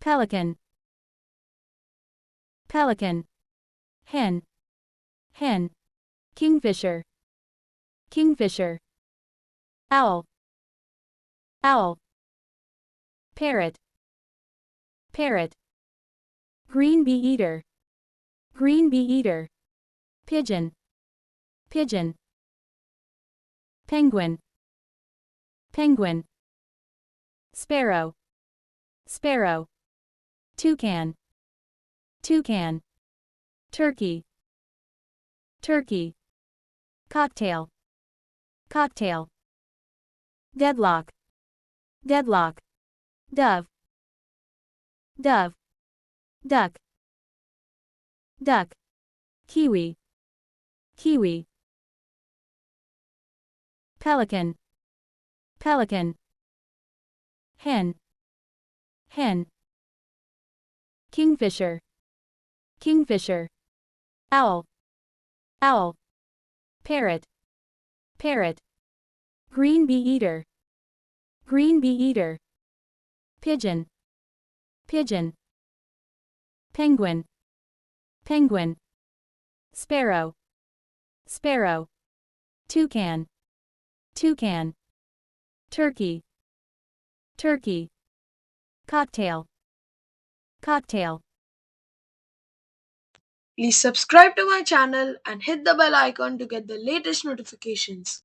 pelican, pelican, hen, hen, kingfisher, kingfisher, owl, owl, parrot, parrot, green bee eater, green bee eater, pigeon, pigeon, penguin, penguin, sparrow, sparrow, toucan, toucan, turkey, turkey, cocktail, cocktail, deadlock, deadlock, dove, dove, duck, duck, kiwi, kiwi, pelican, pelican, hen, hen, kingfisher, kingfisher, owl, owl, parrot, parrot, green bee eater, green bee eater, pigeon, pigeon, penguin, penguin, sparrow, sparrow, toucan, toucan, turkey, turkey, cocktail, cocktail. Please subscribe to my channel and hit the bell icon to get the latest notifications.